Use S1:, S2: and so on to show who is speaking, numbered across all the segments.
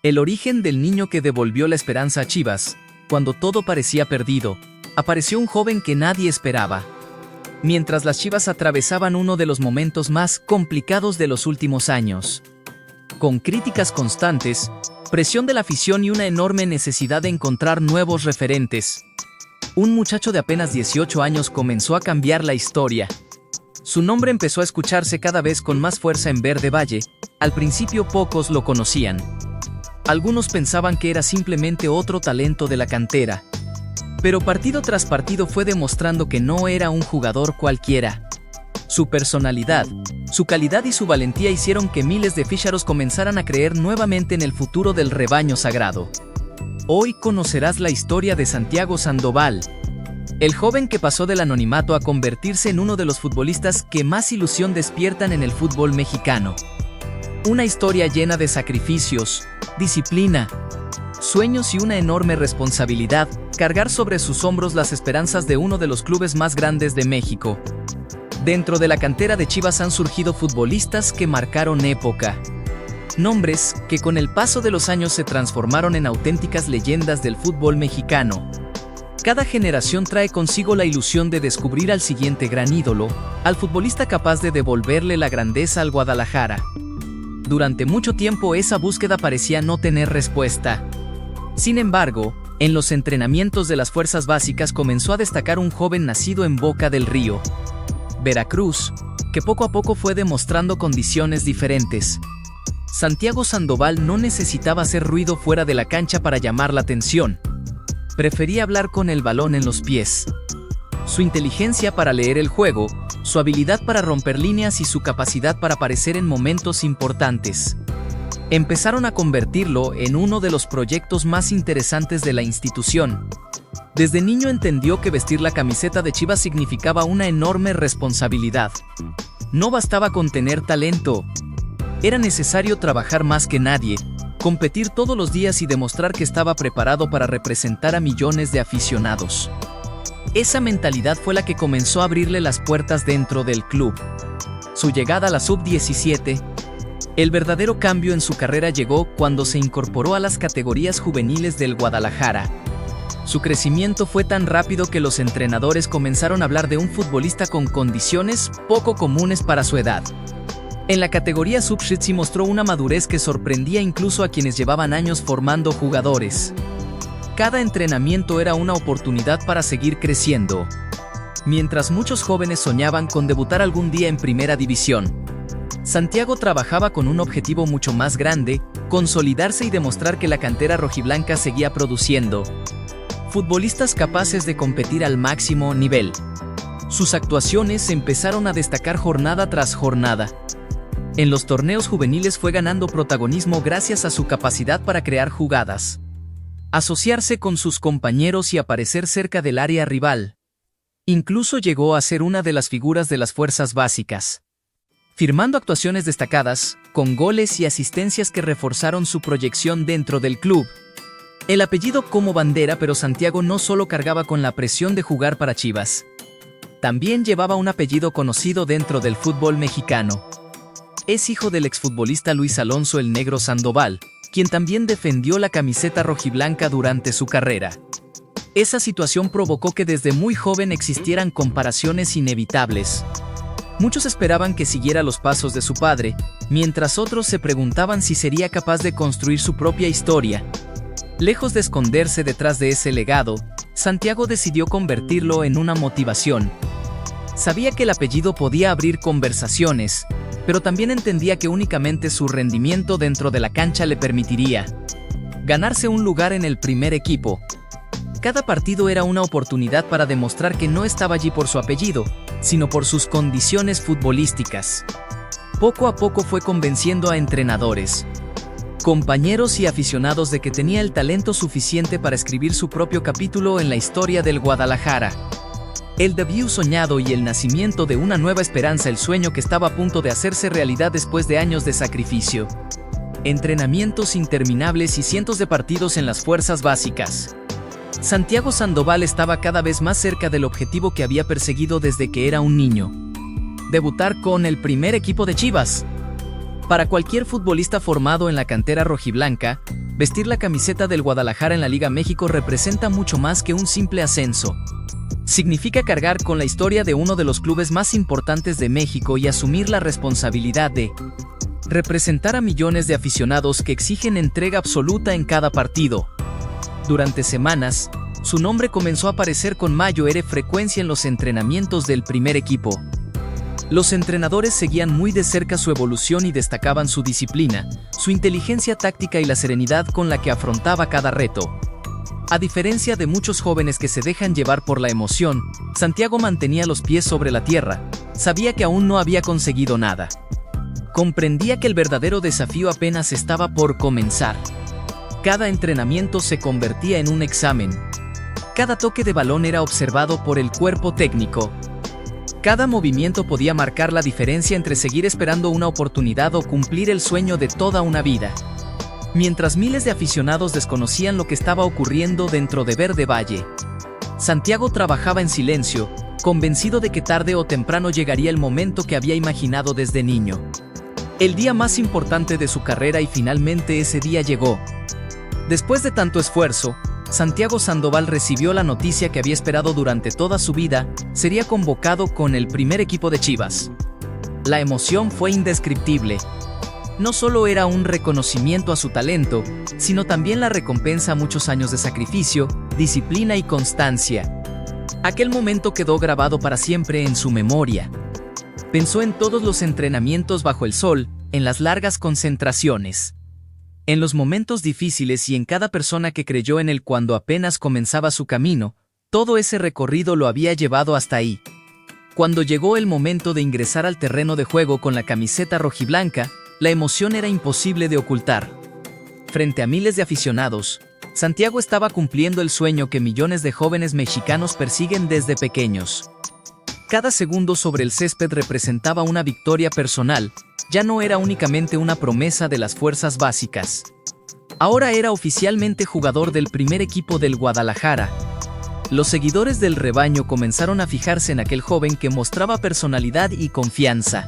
S1: El origen del niño que devolvió la esperanza a Chivas, cuando todo parecía perdido, apareció un joven que nadie esperaba. Mientras las Chivas atravesaban uno de los momentos más complicados de los últimos años. Con críticas constantes, presión de la afición y una enorme necesidad de encontrar nuevos referentes, un muchacho de apenas 18 años comenzó a cambiar la historia. Su nombre empezó a escucharse cada vez con más fuerza en Verde Valle. Al principio pocos lo conocían. Algunos pensaban que era simplemente otro talento de la cantera. Pero partido tras partido fue demostrando que no era un jugador cualquiera. Su personalidad, su calidad y su valentía hicieron que miles de fícharos comenzaran a creer nuevamente en el futuro del rebaño sagrado. Hoy conocerás la historia de Santiago Sandoval, el joven que pasó del anonimato a convertirse en uno de los futbolistas que más ilusión despiertan en el fútbol mexicano. Una historia llena de sacrificios, disciplina, sueños y una enorme responsabilidad, cargar sobre sus hombros las esperanzas de uno de los clubes más grandes de México. Dentro de la cantera de Chivas han surgido futbolistas que marcaron época. Nombres que con el paso de los años se transformaron en auténticas leyendas del fútbol mexicano. Cada generación trae consigo la ilusión de descubrir al siguiente gran ídolo, al futbolista capaz de devolverle la grandeza al Guadalajara. Durante mucho tiempo esa búsqueda parecía no tener respuesta. Sin embargo, en los entrenamientos de las fuerzas básicas comenzó a destacar un joven nacido en Boca del Río, Veracruz, que poco a poco fue demostrando condiciones diferentes. Santiago Sandoval no necesitaba hacer ruido fuera de la cancha para llamar la atención. Prefería hablar con el balón en los pies. Su inteligencia para leer el juego, su habilidad para romper líneas y su capacidad para aparecer en momentos importantes empezaron a convertirlo en uno de los proyectos más interesantes de la institución. Desde niño entendió que vestir la camiseta de Chivas significaba una enorme responsabilidad. No bastaba con tener talento. Era necesario trabajar más que nadie, competir todos los días y demostrar que estaba preparado para representar a millones de aficionados. Esa mentalidad fue la que comenzó a abrirle las puertas dentro del club. Su llegada a la sub-17, el verdadero cambio en su carrera llegó cuando se incorporó a las categorías juveniles del Guadalajara. Su crecimiento fue tan rápido que los entrenadores comenzaron a hablar de un futbolista con condiciones poco comunes para su edad. En la categoría sub-17 mostró una madurez que sorprendía incluso a quienes llevaban años formando jugadores. Cada entrenamiento era una oportunidad para seguir creciendo. Mientras muchos jóvenes soñaban con debutar algún día en Primera División, Santiago trabajaba con un objetivo mucho más grande: consolidarse y demostrar que la cantera rojiblanca seguía produciendo futbolistas capaces de competir al máximo nivel. Sus actuaciones empezaron a destacar jornada tras jornada. En los torneos juveniles fue ganando protagonismo gracias a su capacidad para crear jugadas, asociarse con sus compañeros y aparecer cerca del área rival. Incluso llegó a ser una de las figuras de las fuerzas básicas, firmando actuaciones destacadas, con goles y asistencias que reforzaron su proyección dentro del club. El apellido como bandera, pero Santiago no solo cargaba con la presión de jugar para Chivas. También llevaba un apellido conocido dentro del fútbol mexicano. Es hijo del exfutbolista Luis Alonso "El Negro" Sandoval, quien también defendió la camiseta rojiblanca durante su carrera. Esa situación provocó que desde muy joven existieran comparaciones inevitables. Muchos esperaban que siguiera los pasos de su padre, mientras otros se preguntaban si sería capaz de construir su propia historia. Lejos de esconderse detrás de ese legado, Santiago decidió convertirlo en una motivación. Sabía que el apellido podía abrir conversaciones, pero también entendía que únicamente su rendimiento dentro de la cancha le permitiría ganarse un lugar en el primer equipo. Cada partido era una oportunidad para demostrar que no estaba allí por su apellido, sino por sus condiciones futbolísticas. Poco a poco fue convenciendo a entrenadores, compañeros y aficionados de que tenía el talento suficiente para escribir su propio capítulo en la historia del Guadalajara. El debut soñado y el nacimiento de una nueva esperanza, el sueño que estaba a punto de hacerse realidad después de años de sacrificio, entrenamientos interminables y cientos de partidos en las fuerzas básicas. Santiago Sandoval estaba cada vez más cerca del objetivo que había perseguido desde que era un niño: debutar con el primer equipo de Chivas. Para cualquier futbolista formado en la cantera rojiblanca, vestir la camiseta del Guadalajara en la Liga México representa mucho más que un simple ascenso. Significa cargar con la historia de uno de los clubes más importantes de México y asumir la responsabilidad de representar a millones de aficionados que exigen entrega absoluta en cada partido. Durante semanas, su nombre comenzó a aparecer con mayor frecuencia en los entrenamientos del primer equipo. Los entrenadores seguían muy de cerca su evolución y destacaban su disciplina, su inteligencia táctica y la serenidad con la que afrontaba cada reto. A diferencia de muchos jóvenes que se dejan llevar por la emoción, Santiago mantenía los pies sobre la tierra. Sabía que aún no había conseguido nada. Comprendía que el verdadero desafío apenas estaba por comenzar. Cada entrenamiento se convertía en un examen. Cada toque de balón era observado por el cuerpo técnico. Cada movimiento podía marcar la diferencia entre seguir esperando una oportunidad o cumplir el sueño de toda una vida. Mientras miles de aficionados desconocían lo que estaba ocurriendo dentro de Verde Valle, Santiago trabajaba en silencio, convencido de que tarde o temprano llegaría el momento que había imaginado desde niño. El día más importante de su carrera y finalmente ese día llegó. Después de tanto esfuerzo, Santiago Sandoval recibió la noticia que había esperado durante toda su vida: sería convocado con el primer equipo de Chivas. La emoción fue indescriptible. No solo era un reconocimiento a su talento, sino también la recompensa a muchos años de sacrificio, disciplina y constancia. Aquel momento quedó grabado para siempre en su memoria. Pensó en todos los entrenamientos bajo el sol, en las largas concentraciones, en los momentos difíciles y en cada persona que creyó en él cuando apenas comenzaba su camino. Todo ese recorrido lo había llevado hasta ahí. Cuando llegó el momento de ingresar al terreno de juego con la camiseta rojiblanca, la emoción era imposible de ocultar. Frente a miles de aficionados, Santiago estaba cumpliendo el sueño que millones de jóvenes mexicanos persiguen desde pequeños. Cada segundo sobre el césped representaba una victoria personal. Ya no era únicamente una promesa de las fuerzas básicas. Ahora era oficialmente jugador del primer equipo del Guadalajara. Los seguidores del rebaño comenzaron a fijarse en aquel joven que mostraba personalidad y confianza.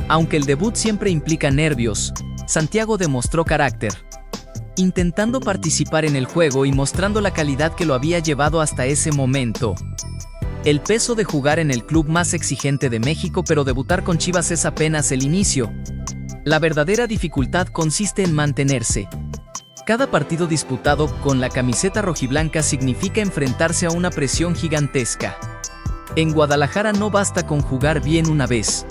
S1: Aunque el debut siempre implica nervios, Santiago demostró carácter, intentando participar en el juego y mostrando la calidad que lo había llevado hasta ese momento. El peso de jugar en el club más exigente de México, pero debutar con Chivas es apenas el inicio. La verdadera dificultad consiste en mantenerse. Cada partido disputado con la camiseta rojiblanca significa enfrentarse a una presión gigantesca. En Guadalajara no basta con jugar bien una vez.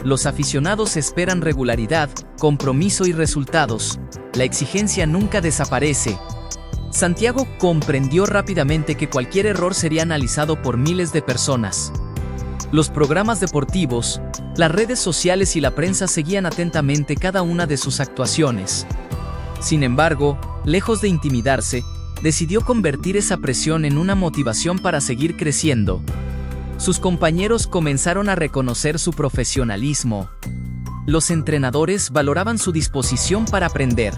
S1: Los aficionados esperan regularidad, compromiso y resultados. La exigencia nunca desaparece. Santiago comprendió rápidamente que cualquier error sería analizado por miles de personas. Los programas deportivos, las redes sociales y la prensa seguían atentamente cada una de sus actuaciones. Sin embargo, lejos de intimidarse, decidió convertir esa presión en una motivación para seguir creciendo. Sus compañeros comenzaron a reconocer su profesionalismo. Los entrenadores valoraban su disposición para aprender.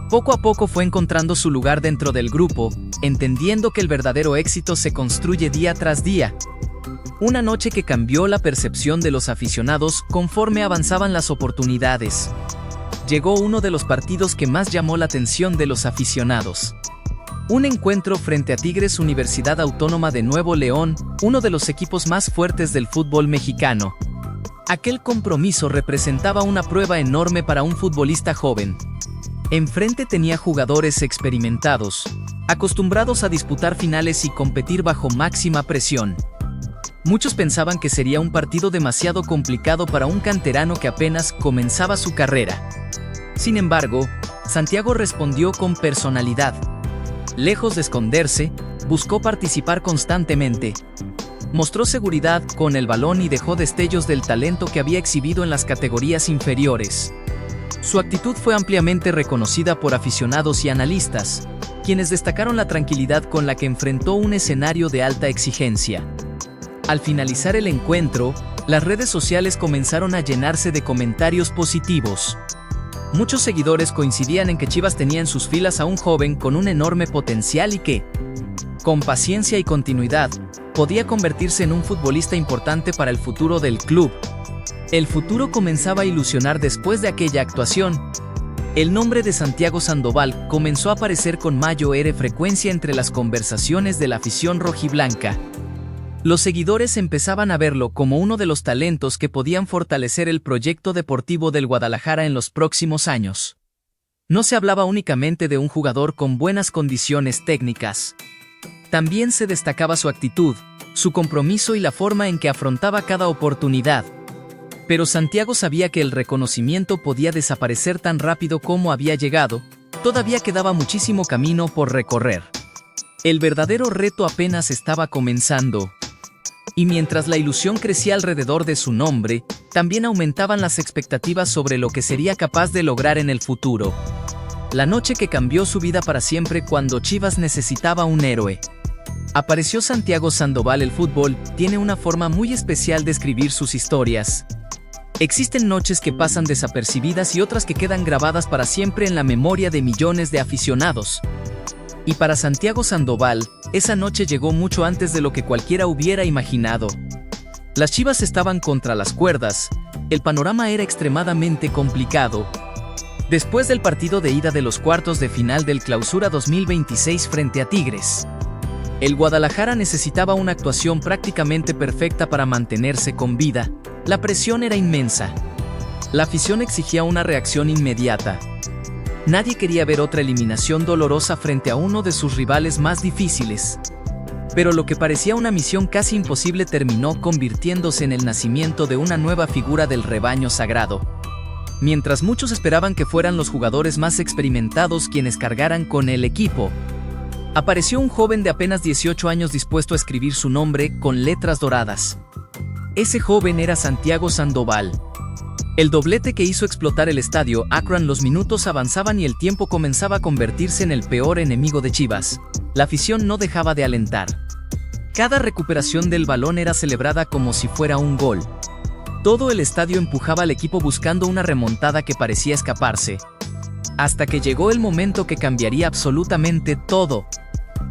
S1: Poco a poco fue encontrando su lugar dentro del grupo, entendiendo que el verdadero éxito se construye día tras día. Una noche que cambió la percepción de los aficionados conforme avanzaban las oportunidades. Llegó uno de los partidos que más llamó la atención de los aficionados. Un encuentro frente a Tigres Universidad Autónoma de Nuevo León, uno de los equipos más fuertes del fútbol mexicano. Aquel compromiso representaba una prueba enorme para un futbolista joven. Enfrente tenía jugadores experimentados, acostumbrados a disputar finales y competir bajo máxima presión. Muchos pensaban que sería un partido demasiado complicado para un canterano que apenas comenzaba su carrera. Sin embargo, Santiago respondió con personalidad. Lejos de esconderse, buscó participar constantemente. Mostró seguridad con el balón y dejó destellos del talento que había exhibido en las categorías inferiores. Su actitud fue ampliamente reconocida por aficionados y analistas, quienes destacaron la tranquilidad con la que enfrentó un escenario de alta exigencia. Al finalizar el encuentro, las redes sociales comenzaron a llenarse de comentarios positivos. Muchos seguidores coincidían en que Chivas tenía en sus filas a un joven con un enorme potencial y que Con paciencia y continuidad, podía convertirse en un futbolista importante para el futuro del club. El futuro comenzaba a ilusionar después de aquella actuación. El nombre de Santiago Sandoval comenzó a aparecer con mayor frecuencia entre las conversaciones de la afición rojiblanca. Los seguidores empezaban a verlo como uno de los talentos que podían fortalecer el proyecto deportivo del Guadalajara en los próximos años. No se hablaba únicamente de un jugador con buenas condiciones técnicas. También se destacaba su actitud, su compromiso y la forma en que afrontaba cada oportunidad. Pero Santiago sabía que el reconocimiento podía desaparecer tan rápido como había llegado. Todavía quedaba muchísimo camino por recorrer. El verdadero reto apenas estaba comenzando. Y mientras la ilusión crecía alrededor de su nombre, también aumentaban las expectativas sobre lo que sería capaz de lograr en el futuro. La noche que cambió su vida para siempre cuando Chivas necesitaba un héroe. Apareció Santiago Sandoval. El fútbol tiene una forma muy especial de escribir sus historias. Existen noches que pasan desapercibidas y otras que quedan grabadas para siempre en la memoria de millones de aficionados. Y para Santiago Sandoval, esa noche llegó mucho antes de lo que cualquiera hubiera imaginado. Las Chivas estaban contra las cuerdas, el panorama era extremadamente complicado. Después del partido de ida de los cuartos de final del Clausura 2026 frente a Tigres, el Guadalajara necesitaba una actuación prácticamente perfecta para mantenerse con vida. La presión era inmensa. La afición exigía una reacción inmediata. Nadie quería ver otra eliminación dolorosa frente a uno de sus rivales más difíciles. Pero lo que parecía una misión casi imposible terminó convirtiéndose en el nacimiento de una nueva figura del rebaño sagrado. Mientras muchos esperaban que fueran los jugadores más experimentados quienes cargaran con el equipo, apareció un joven de apenas 18 años dispuesto a escribir su nombre con letras doradas. Ese joven era Santiago Sandoval. El doblete que hizo explotar el estadio Akron. Los minutos avanzaban y el tiempo comenzaba a convertirse en el peor enemigo de Chivas. La afición no dejaba de alentar. Cada recuperación del balón era celebrada como si fuera un gol. Todo el estadio empujaba al equipo buscando una remontada que parecía escaparse. Hasta que llegó el momento que cambiaría absolutamente todo.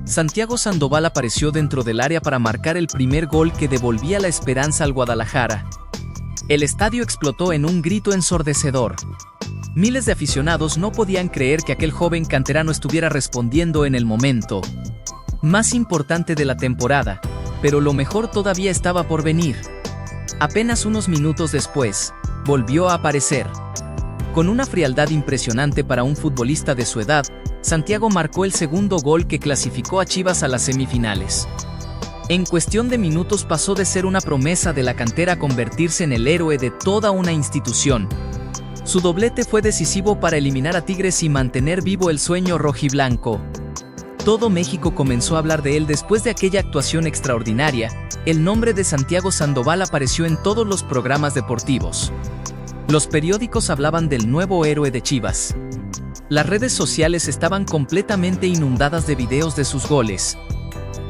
S1: Santiago Sandoval apareció dentro del área para marcar el primer gol que devolvía la esperanza al Guadalajara. El estadio explotó en un grito ensordecedor. Miles de aficionados no podían creer que aquel joven canterano estuviera respondiendo en el momento más importante de la temporada, pero lo mejor todavía estaba por venir. Apenas unos minutos después, volvió a aparecer. Con una frialdad impresionante para un futbolista de su edad, Santiago marcó el segundo gol que clasificó a Chivas a las semifinales. En cuestión de minutos pasó de ser una promesa de la cantera a convertirse en el héroe de toda una institución. Su doblete fue decisivo para eliminar a Tigres y mantener vivo el sueño rojiblanco. Todo México comenzó a hablar de él después de aquella actuación extraordinaria. El nombre de Santiago Sandoval apareció en todos los programas deportivos. Los periódicos hablaban del nuevo héroe de Chivas. Las redes sociales estaban completamente inundadas de videos de sus goles.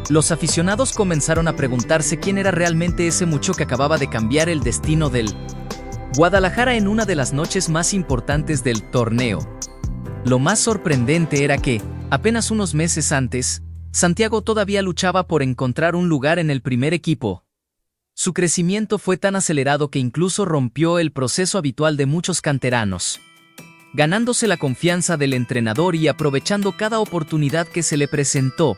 S1: Los aficionados comenzaron a preguntarse quién era realmente ese muchacho que acababa de cambiar el destino del Guadalajara en una de las noches más importantes del torneo. Lo más sorprendente era que, apenas unos meses antes, Santiago todavía luchaba por encontrar un lugar en el primer equipo. Su crecimiento fue tan acelerado que incluso rompió el proceso habitual de muchos canteranos, ganándose la confianza del entrenador y aprovechando cada oportunidad que se le presentó.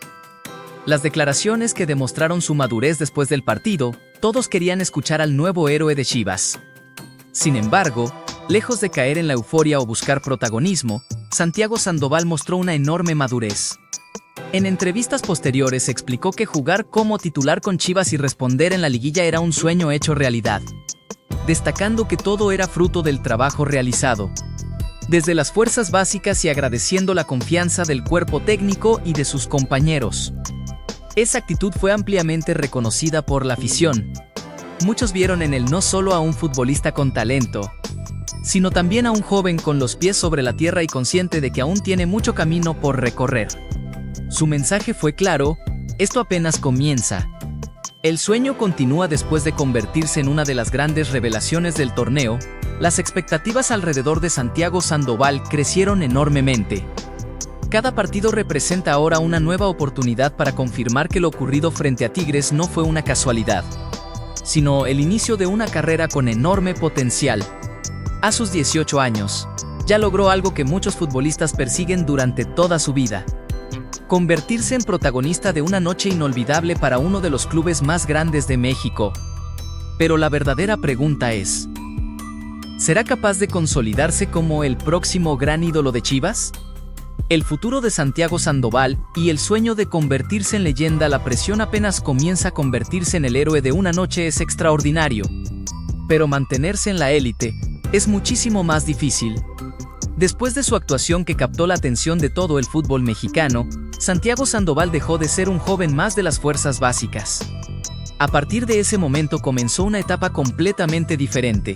S1: Las declaraciones que demostraron su madurez después del partido, todos querían escuchar al nuevo héroe de Chivas. Sin embargo, lejos de caer en la euforia o buscar protagonismo, Santiago Sandoval mostró una enorme madurez. En entrevistas posteriores explicó que jugar como titular con Chivas y responder en la liguilla era un sueño hecho realidad, destacando que todo era fruto del trabajo realizado desde las fuerzas básicas y agradeciendo la confianza del cuerpo técnico y de sus compañeros. Esa actitud fue ampliamente reconocida por la afición. Muchos vieron en él no solo a un futbolista con talento, sino también a un joven con los pies sobre la tierra y consciente de que aún tiene mucho camino por recorrer. Su mensaje fue claro: esto apenas comienza. El sueño continúa. Después de convertirse en una de las grandes revelaciones del torneo, las expectativas alrededor de Santiago Sandoval crecieron enormemente. Cada partido representa ahora una nueva oportunidad para confirmar que lo ocurrido frente a Tigres no fue una casualidad, sino el inicio de una carrera con enorme potencial. A sus 18 años, ya logró algo que muchos futbolistas persiguen durante toda su vida: convertirse en protagonista de una noche inolvidable para uno de los clubes más grandes de México. Pero la verdadera pregunta es: ¿será capaz de consolidarse como el próximo gran ídolo de Chivas? El futuro de Santiago Sandoval y el sueño de convertirse en leyenda, la presión apenas comienza a convertirse en el héroe de una noche, es extraordinario. Pero mantenerse en la élite es muchísimo más difícil. Después de su actuación que captó la atención de todo el fútbol mexicano, Santiago Sandoval dejó de ser un joven más de las fuerzas básicas. A partir de ese momento comenzó una etapa completamente diferente.